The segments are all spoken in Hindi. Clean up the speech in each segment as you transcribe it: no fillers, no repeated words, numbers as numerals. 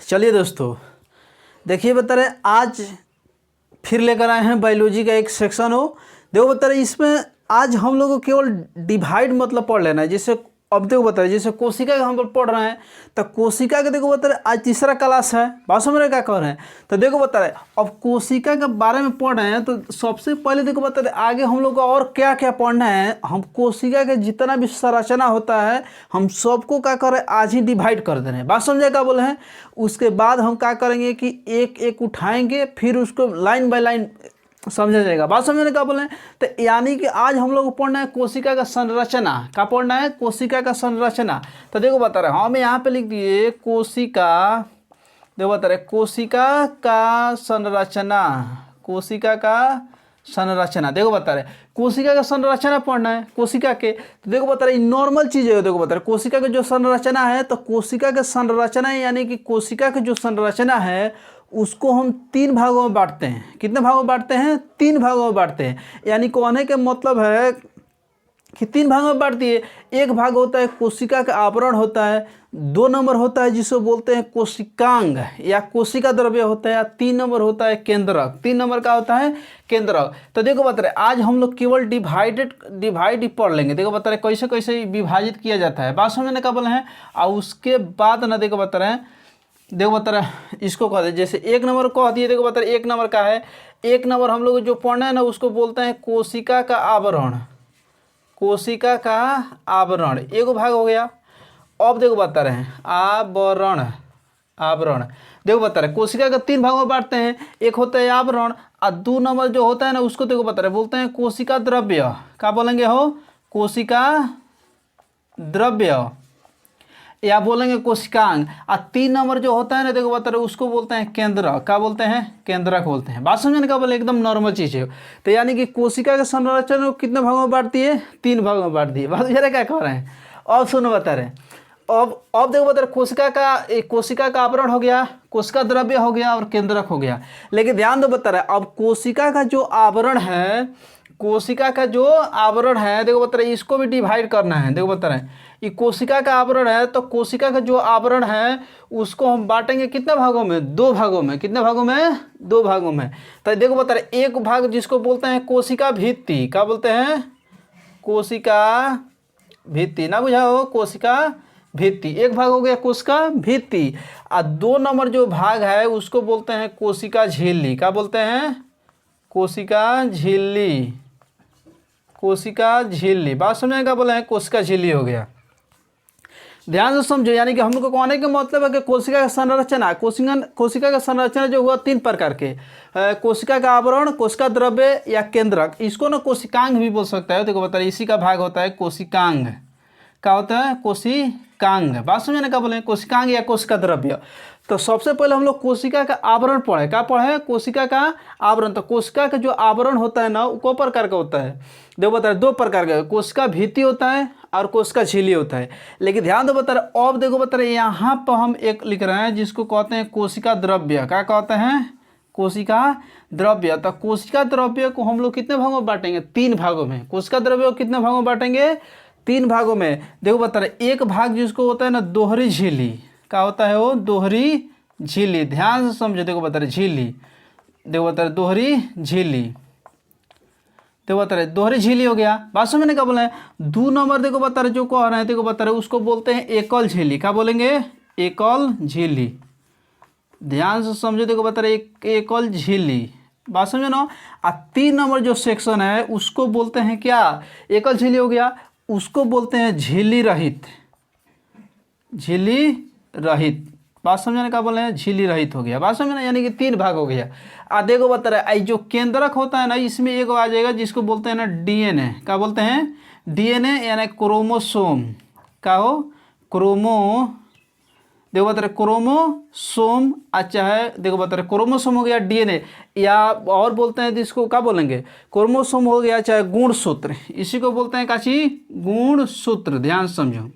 चलिए दोस्तों, देखिए बता रहे आज फिर लेकर आए हैं बायोलॉजी का एक सेक्शन हो। देखो बता रहे इसमें आज हम लोग को केवल डिवाइड मतलब पढ़ लेना है। जैसे अब देखो बता रहे जैसे कोशिका का हम लोग पढ़ रहे हैं, तो कोशिका का देखो बता रहे आज तीसरा क्लास है। बात समझ रहे क्या कह रहे हैं? तो देखो बता रहे अब कोशिका के बारे में पढ़ रहे हैं, तो सबसे पहले देखो बता रहे आगे हम लोग को और क्या क्या पढ़ना है। हम कोशिका के जितना भी संरचना होता है हम सबको क्या कर रहे हैं आज ही डिवाइड कर दे रहे हैं। बात समझे क्या बोले हैं? उसके बाद हम क्या करेंगे कि एक एक उठाएंगे, फिर उसको लाइन बाय लाइन समझा जाएगा। बात समझने क्या बोले हैं? तो यानी कि आज हम लोग को पढ़ना है कोशिका का संरचना। क्या पढ़ना है? कोशिका का संरचना। तो देखो बता रहे हम यहाँ पे लिख दिए कोशिका। देखो बता रहे कोशिका का संरचना, कोशिका का संरचना। देखो बता रहे कोशिका का संरचना पढ़ना है कोशिका के। तो देखो बता रहे नॉर्मल चीज़ है। देखो बता रहे कोशिका के जो संरचना है, तो कोशिका के संरचना यानी कि कोशिका की जो संरचना है उसको हम तीन भागों में बांटते हैं। कितने भागों में बांटते हैं? तीन भागों में बांटते हैं। यानी कहने के मतलब है कि तीन भागों में बांटती है। एक भाग होता है कोशिका का आवरण होता है, दो नंबर होता है जिसको बोलते हैं कोशिकांग या कोशिका द्रव्य होता है, या तीन नंबर होता है केंद्रक। तीन नंबर का होता है केंद्रक। तो देखो बता रहे आज हम लोग केवल डिवाइड पढ़ लेंगे। देखो बता रहे कैसे कैसे विभाजित किया जाता है। बात समझने का बोले हैं। और उसके बाद ना देखो बता रहे हैं, देखो बता रहे इसको कह दे जैसे एक नंबर कह दिए। देखो बता रहे एक नंबर का है, एक नंबर हम लोग जो पढ़ना है ना उसको बोलते हैं कोशिका का आवरण। कोशिका का आवरण एक भाग हो गया। अब देखो बता रहे हैं आवरण। आवरण देखो बता रहे कोशिका का तीन भागों में बांटते हैं। एक होता है आवरण, और दो नंबर जो होता है ना उसको देखो बता रहे बोलते हैं कोशिका द्रव्य। क्या बोलेंगे हो? कोशिका द्रव्य या बोलेंगे कोशिकांग। और तीन नंबर जो होता है ना देखो बता रहे उसको बोलते हैं केंद्रक। क्या बोलते हैं? केंद्रक बोलते हैं। बात समझने का बोले एकदम नॉर्मल चीज़ है। तो यानी कि कोशिका के संरचना को कितने भागों में बांटती है? तीन भागों में बांटती है। बात जरा क्या कह रहे हैं? अब सुनो बता रहे अब देखो बता रहे कोशिका का आवरण हो गया, कोशिका द्रव्य हो गया और केंद्रक हो गया। लेकिन ध्यान दो बता रहे अब कोशिका का जो आवरण है, कोशिका का जो आवरण है देखो बता रहे इसको भी डिवाइड करना है। देखो बता रहे ये कोशिका का आवरण है, तो कोशिका का जो आवरण है उसको हम बांटेंगे कितने भागों में? दो भागों में। कितने भागों में? दो भागों में। तो देखो बता रहे एक भाग जिसको बोलते हैं कोशिका भित्ति। क्या बोलते हैं? कोशिका भित्ति। ना बुझा हो? कोशिका भित्ति एक भाग हो गया कोशिका भित्ति। और दो नंबर जो भाग है उसको बोलते हैं कोशिका झिल्ली। क्या बोलते हैं? कोशिका झिल्ली। कोशिका झिल्ली। बात समझे क्या बोले हैं? कोशिका झिल्ली हो गया। ध्यान से समझो, यानी कि हम लोग को कहने का मतलब है कि कोशिका का संरचना, कोशिका का संरचना जो हुआ तीन प्रकार के, कोशिका का आवरण, कोशिका द्रव्य या केंद्रक। इसको ना कोशिकांग भी बोल सकता है। देखो बता रहे इसी का भाग होता है कोशिकांग। क्या होता है? कोशिकांग। बात समझे ना क्या बोले? कोशिकांग या कोशिका द्रव्य। तो सबसे पहले हम लोग कोशिका का आवरण पढ़े। क्या पढ़े? कोशिका का आवरण। तो कोशिका का जो आवरण होता है ना वो दो प्रकार का होता है। देखो बता रहे दो प्रकार का, कोशिका भित्ति होता है और कोशिका झिल्ली होता है। लेकिन ध्यान दो बता रहे अब देखो बता रहे यहाँ पर हम एक लिख रहे हैं जिसको कहते हैं कोशिका द्रव्य। क्या कहते हैं? कोशिका द्रव्य। तो कोशिका द्रव्य को हम लोग कितने भागों में बांटेंगे? तीन भागों में। कोशिका द्रव्य को कितने भागों में बांटेंगे? तीन भागों में। देखो बता रहे एक भाग जिसको होता है ना दोहरी झिल्ली। क्या होता है वो? दोहरी झिल्ली। ध्यान से समझो। देखो बता रहे झिल्ली। देखो बता रहे दोहरी झिल्ली। देखो बता रहे दोहरी झिल्ली हो गया। बात समझने का बोले हैं। दो नंबर देखो बता रहे जो कह रहे हैं, देखो बता रहे उसको बोलते हैं एकल झिल्ली। क्या बोलेंगे? एकल झिल्ली। ध्यान से समझो। देखो बता रहे एकल झिल्ली। बात समझो ना। और तीन नंबर जो सेक्शन है उसको बोलते हैं क्या? एकल झिल्ली हो गया, उसको बोलते हैं झिल्ली रहित। झिल्ली रहित। बात समझने का बोले हैं? झिल्ली रहित हो गया। बात समझना, यानी कि तीन भाग हो गया। आ देखो बता रहे जो केंद्रक होता है ना इसमें एक आ जाएगा जिसको बोलते हैं ना डीएनए। क्या बोलते हैं? डीएनए यानी क्रोमोसोम। क्या हो? देखो बता रहे क्रोमोसोम। अच्छा है देखो बता रहे क्रोमोसोम हो गया डीएनए, या और बोलते हैं जिसको क्या बोलेंगे? क्रोमोसोम हो गया चाहे गुणसूत्र। इसी को बोलते हैं काची? गुणसूत्र। ध्यान समझो।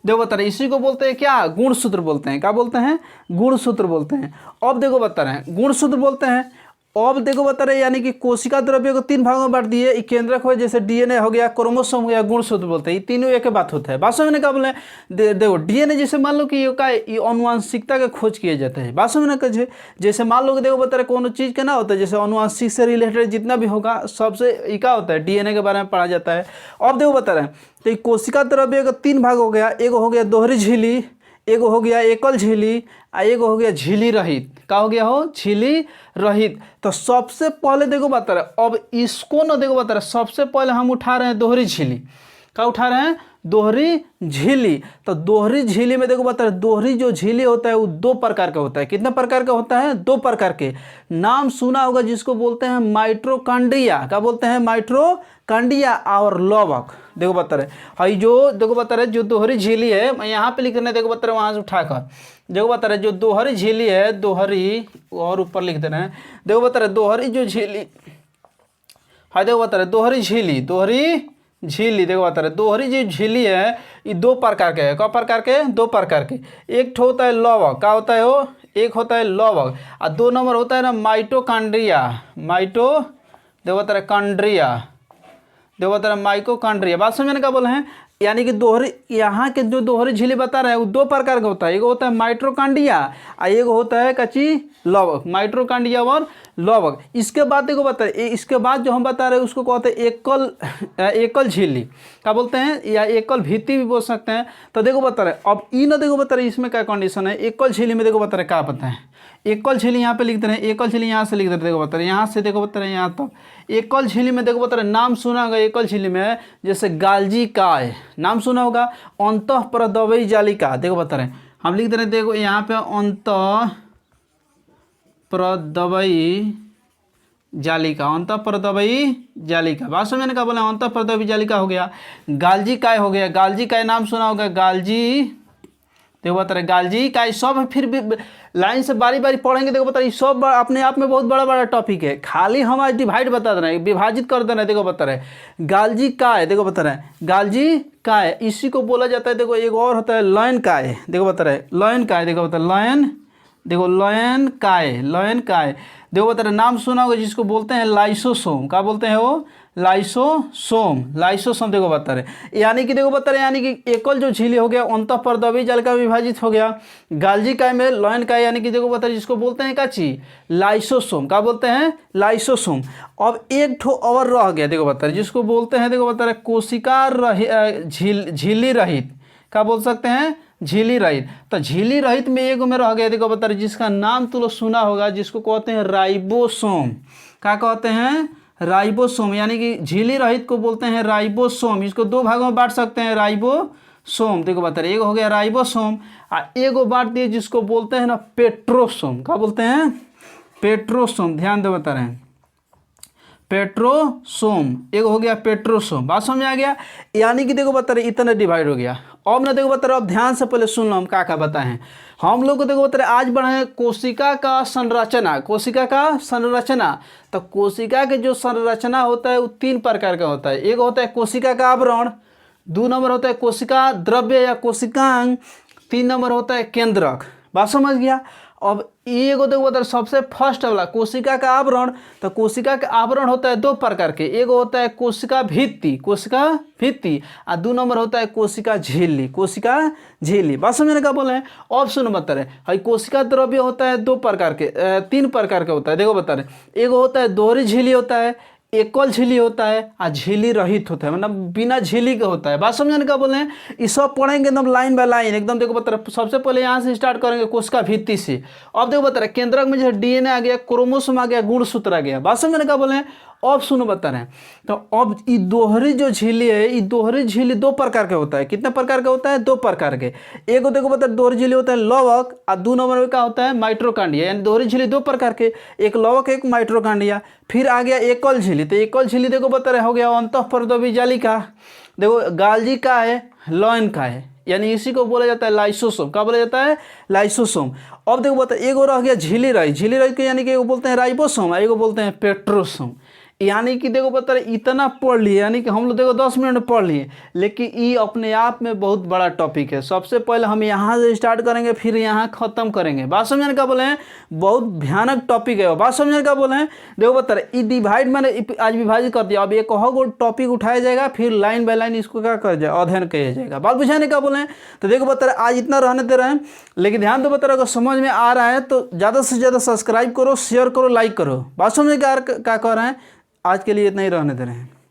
देखो बता रहे इसी को बोलते हैं क्या? गुणसूत्र बोलते हैं। क्या बोलते हैं? गुणसूत्र बोलते हैं। अब देखो बता रहे हैं गुणसूत्र बोलते हैं। अब देखो बता रहे यानी कि कोशिका द्रव्य को 3 भागों में बांट दिए। एक केंद्रक हो जैसे डीएनए हो गया, क्रोमोसोम हो गया, गुणसूत्र बोलते हैं, ये तीनों एक बात होता है। वास्तव में क्या बोले देखो डीएनए जैसे मान लो कि ये अनुवांशिकता के खोज किए जाते हैं। वास्तव में कहे जैसे मान लो कि देखो बता रहे कोनो चीज़ का ना होता है, जैसे अनुवांशिक से रिलेटेड जितना भी होगा सबसे क्या होता है डीएनए के बारे में पढ़ा जाता है। अब देखो बता रहे हैं तो कोशिका द्रव्य का 3 भाग हो गया। एक हो गया दोहरी झिल्ली, एक हो गया एकल झिल्ली, एक हो गया झिल्ली रहित। क्या हो गया हो झिल्ली रहित। तो सबसे पहले देखो बता रहे अब इसको ना देखो बता रहे सबसे पहले हम उठा रहे हैं दोहरी झिल्ली। क्या उठा रहे हैं दोहरी झिल्ली। तो दोहरी झिल्ली में देखो बता रहे दोहरी जो झिल्ली होता है वो 2 प्रकार का होता है। कितने प्रकार का होता है 2 प्रकार के। नाम सुना होगा जिसको बोलते हैं माइटोकॉन्ड्रिया। क्या बोलते हैं माइटोकॉन्ड्रिया और लवक। देखो बता रहे हई जो देखो बता रहे जो दोहरी झिल्ली है मैं यहाँ पे लिख रहे देखो बता रहे वहाँ से उठाकर देखो बता रहे जो दोहरी झिल्ली है दोहरी और ऊपर लिख दे रहे हैं। देखो बता रहे दोहरी जो झिल्ली हाँ देखो बता रहे दोहरी झिल्ली देखो बता रहे दोहरी जो झिल्ली है ये 2 प्रकार के है। क्या प्रकार के 2 प्रकार के। एक ठो होता है लवक। क्या होता है वो एक होता है लवक और 2 नंबर होता है ना माइटोकॉन्ड्रिया। देखो बता रहे कॉन्ड्रिया देखो बता रहे माइटोकॉन्ड्रिया। बात समझने का बोले हैं यानी कि दोहरी यहाँ के जो दोहरी झिल्ली बता रहे हैं वो 2 प्रकार का होता है। एक होता है माइटोकॉन्ड्रिया और एक होता है कच्ची लवक। माइटोकॉन्ड्रिया और लवक। इसके बाद देखो बता रहे इसके बाद जो हम बता रहे हैं उसको कहते हैं एकल झिल्ली। क्या बोलते हैं या एकल भित्ति भी बोल सकते हैं। तो देखो बता रहे अब इन देखो बता रहे इसमें क्या कंडीशन है। एकल झिल्ली में देखो बता रहे क्या पता है एकल झिल्ली यहाँ पे लिख दे रहे हैं। एकल झिल्ली यहाँ से लिख दे रहे देखो बता रहे यहाँ से देखो बता रहे यहाँ तक। एकल झिल्ली में देखो बता रहे नाम सुना होगा एकल झिल्ली में जैसे गाल्जी काय नाम सुना होगा। अंतःप्रदवयी जालिका देखो बता रहे हम लिख दे रहे देखो यहाँ पे अंतःप्रदवयी जालिका। बात समझने का बोला अंतःप्रदवयी जालिका हो गया। गाल्जी काय हो गया। गाल्जी काय नाम सुना होगा गाल्जी देखो बता रहे गाल्जी काय सब फिर भी लाइन से बारी बारी पढ़ेंगे। देखो बता रहे सब अपने आप में बहुत बड़ा बड़ा टॉपिक है। खाली हम आज डिवाइड बता दे रहे हैं विभाजित कर दे रहे हैं। देखो बता रहे गाल्जी काय देखो बता रहे गाल्जी काय इसी को बोला जाता है। देखो एक और होता है लयन काय देखो बता रहे लयन काय देखो बता लयन काय देखो बता रहे नाम सुना होगा जिसको बोलते हैं लाइसोसोम। क्या बोलते हैं वो लाइसोसोम देखो बता रहे यानी कि देखो बता रहे यानी कि एकल जो झिल्ली हो गया अंतःप्रदवयी जालिका विभाजित हो गया। गाल्जी काय में लयन काय यानी कि देखो बता रहे जिसको बोलते हैं काची लाइसोसोम। क्या बोलते हैं लाइसोसोम। अब एक ठो और रह गया देखो बता रहे जिसको बोलते हैं देखो बता रहे कोशिका झिल्ली रहित। क्या बोल सकते हैं झिल्ली रहित। तो झिल्ली रहित में एक में रह गया देखो बता रहे जिसका नाम तो लोग सुना होगा जिसको कहते हैं राइबोसोम। क्या कहते हैं राइबोसोम यानी कि झिल्ली रहित को बोलते हैं राइबोसोम। इसको 2 भागों में बांट सकते हैं राइबोसोम। देखो बता रहे एक हो गया राइबोसोम और एक बांट दिए जिसको बोलते हैं ना पेट्रोसोम। क्या बोलते हैं पेट्रोसोम। ध्यान दे बता रहे हैं पेट्रोसोम एक हो गया पेट्रोसोम। बात समझ आ गया यानी कि देखो बता रहे इतना डिवाइड हो गया। अब ना देखो बता रहे अब ध्यान से पहले सुन लो हम क्या बताएं हम लोग को। देखो बता रहे आज बढ़े कोशिका का संरचना। तो कोशिका के जो संरचना होता है वो 3 प्रकार का होता है। एक होता है कोशिका का आवरण, 2 नंबर होता है कोशिका द्रव्य या कोशिकांग, 3 नंबर होता है केंद्रक। बात समझ गया। अब ये को देखो बता सबसे फर्स्ट वाला कोशिका का आवरण। तो कोशिका का आवरण होता है 2 प्रकार के। एक होता है कोशिका भित्ति और 2 नंबर होता है कोशिका झिल्ली। बात समझने का बोले अब सुनो बता रहे भाई कोशिका द्रव्य होता है 2 प्रकार के 3 प्रकार का होता है। देखो बता रहे एक होता है दोहरी झिल्ली होता है, एकल झिल्ली होता है और झिल्ली रहित होता है मतलब बिना झिल्ली का होता है। बात समझने का बोले ये सब पढ़ेंगे एकदम लाइन बाय लाइन एकदम। देखो बता रहे सबसे पहले यहाँ से स्टार्ट करेंगे कोशिका भित्ति से। अब देखो बता रहे केंद्रक में जैसे डीएनए आ गया, क्रोमोसोम आ गया, गुणसूत्र आ गया। बात समझने का बोले अब सुनो बता रहे तो अब ये दोहरी जो झिल्ली है ये दोहरी झिल्ली 2 प्रकार का होता है। कितने प्रकार का होता है 2 प्रकार के। एक देखो बता दोहरी झिल्ली होता है लवक और 2 नंबर में क्या होता है माइटोकॉन्ड्रिया। यानी दोहरी झिल्ली 2 प्रकार के, एक लवक एक माइटोकॉन्ड्रिया। फिर आ गया एकल झिल्ली। तो एकल झिल्ली देखो बता रहे हो गया अंतःप्रदवयी जालिका। देखो गाल्जी का है लयन का है यानी इसी को बोला जाता है लाइसोसोम। क्या बोला जाता है लाइसोसोम। अब देखो बता एक रह गया झिल्ली रहित के यानी कि बोलते हैं राइबोसोम, एक बोलते हैं पेट्रोसोम। यानी कि देखो बता रहे इतना पढ़ लिए, यानी कि हम लोग देखो 10 मिनट में पढ़ लिए, लेकिन ये अपने आप में बहुत बड़ा टॉपिक है। सबसे पहले हम यहाँ से स्टार्ट करेंगे, फिर यहाँ ख़त्म करेंगे। बात समझने का बोले हैं, बहुत भयानक टॉपिक है। बात समझने का बोले हैं, देखो बता रहे डिवाइड मैंने आज विभाजित कर दिया। अब एक और टॉपिक उठाया जाएगा, फिर लाइन बाय लाइन इसको क्या कर जाए, अध्ययन किया जाएगा। बात बुझाने का बोले हैं, तो देखो बता रहे आज इतना रहने दे रहे हैं, लेकिन ध्यान दो बता रहे अगर समझ में आ रहा है तो ज़्यादा से ज़्यादा सब्सक्राइब करो, शेयर करो, लाइक करो। बात समझ क्या कह रहे हैं, आज के लिए इतना ही रहने दे रहे हैं।